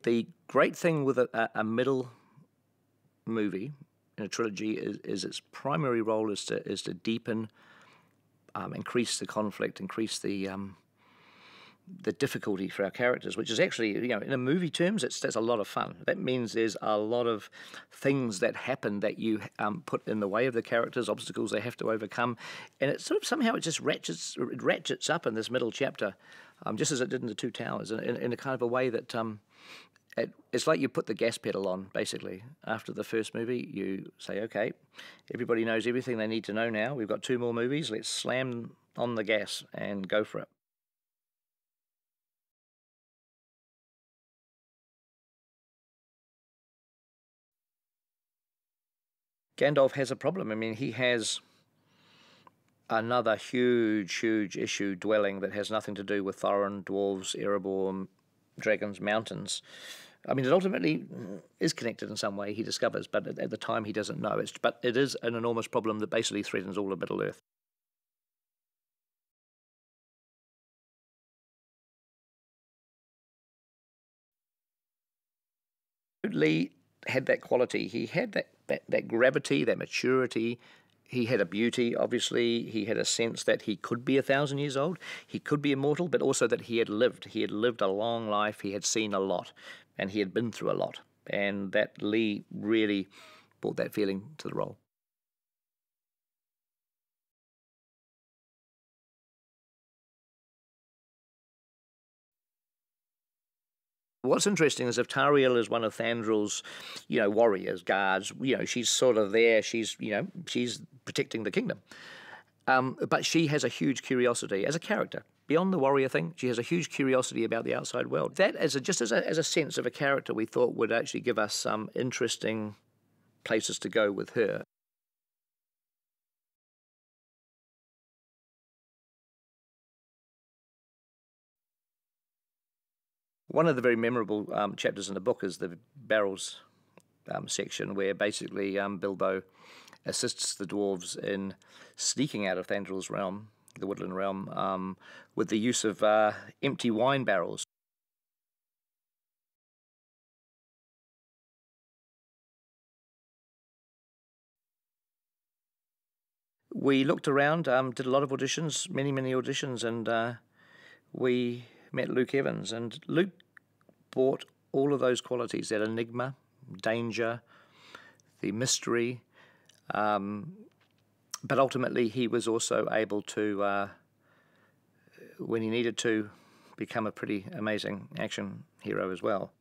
The great thing with a middle movie in a trilogy is its primary role is to deepen, increase the conflict, increase the difficulty for our characters, which is actually, in a movie terms, that's a lot of fun. That means there's a lot of things that happen that you put in the way of the characters, obstacles they have to overcome, and it sort of somehow it just ratchets up in this middle chapter, just as it did in The Two Towers, in a kind of a way that it's like you put the gas pedal on, basically. After the first movie, you say, okay, everybody knows everything they need to know now. We've got 2 more movies. Let's slam on the gas and go for it. Gandalf has a problem. I mean, he has another huge issue dwelling that has nothing to do with Thorin, dwarves, Erebor, dragons, mountains. I mean, it ultimately is connected in some way, he discovers, but at the time he doesn't know. But it is an enormous problem that basically threatens all of Middle-earth. Lee had that quality. He had that gravity, that maturity. He had a beauty, obviously. He had a sense that he could be 1,000 years old. He could be immortal, but also that he had lived. He had lived a long life. He had seen a lot, and he had been through a lot. And that Lee really brought that feeling to the role. What's interesting is if Tariel is one of Thandril's, warriors, guards, she's sort of there, she's protecting the kingdom. But she has a huge curiosity as a character. Beyond the warrior thing, she has a huge curiosity about the outside world. That, as a sense of a character, we thought would actually give us some interesting places to go with her. One of the very memorable chapters in the book is the barrels section, where basically Bilbo assists the dwarves in sneaking out of Thandril's realm, the woodland realm, with the use of empty wine barrels. We looked around, did a lot of auditions, many auditions, and we met Luke Evans, and Luke brought all of those qualities, that enigma, danger, the mystery, but ultimately he was also able to, when he needed to, become a pretty amazing action hero as well.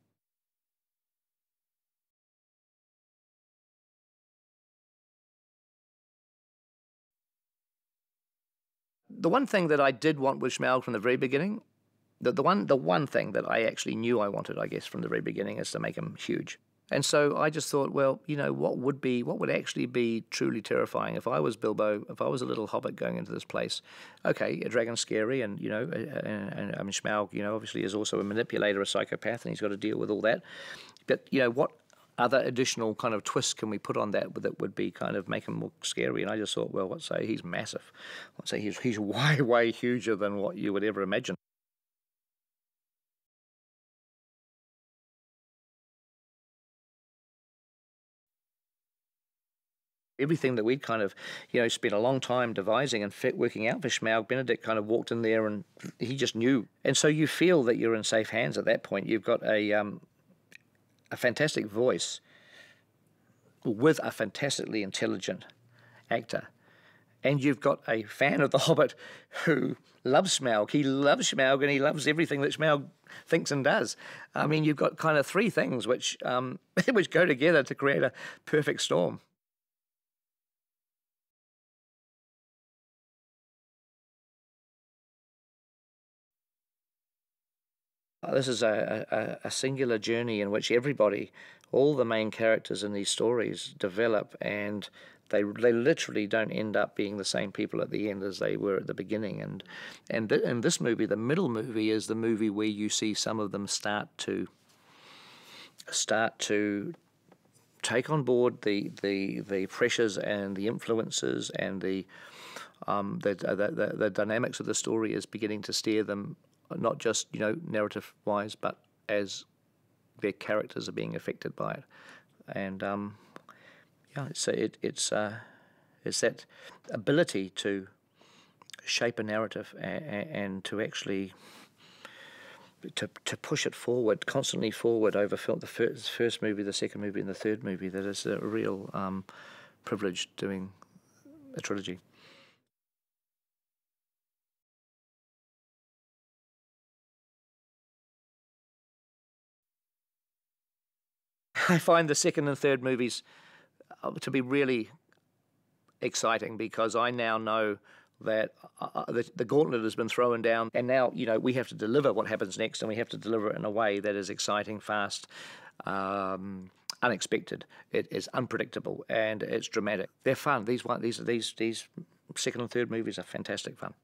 The one thing that I did want with Smaug from the very beginning, the one thing that I actually knew I wanted, I guess, from the very beginning, is to make him huge. And so I just thought, well, what would actually be truly terrifying if I was Bilbo, if I was a little hobbit going into this place? Okay, a dragon's scary, and I mean, Smaug, obviously is also a manipulator, a psychopath, and he's got to deal with all that. But what other additional kind of twists can we put on that would be kind of make him more scary? And I just thought, well, let's say he's massive. Let's say he's way huger than what you would ever imagine. Everything that we'd kind of, spent a long time devising and working out for Smaug, Benedict kind of walked in there and he just knew. And so you feel that you're in safe hands at that point. You've got a fantastic voice with a fantastically intelligent actor. And you've got a fan of The Hobbit who loves Smaug. He loves Smaug and he loves everything that Smaug thinks and does. I mean, you've got kind of 3 things which which go together to create a perfect storm. This is a singular journey in which everybody, all the main characters in these stories, develop, and they literally don't end up being the same people at the end as they were at the beginning. And in this movie, the middle movie, is the movie where you see some of them start to take on board the pressures and the influences and the dynamics of the story is beginning to steer them, not just narrative-wise, but as their characters are being affected by it. And yeah, so it's that ability to shape a narrative and to actually to push it forward, constantly forward over the first movie, the second movie, and the third movie, that is a real privilege doing a trilogy. I find the second and third movies to be really exciting, because I now know that the gauntlet has been thrown down, and now, you know, we have to deliver what happens next, and we have to deliver it in a way that is exciting, fast, unexpected. It is unpredictable, and it's dramatic. They're fun. These second and third movies are fantastic fun.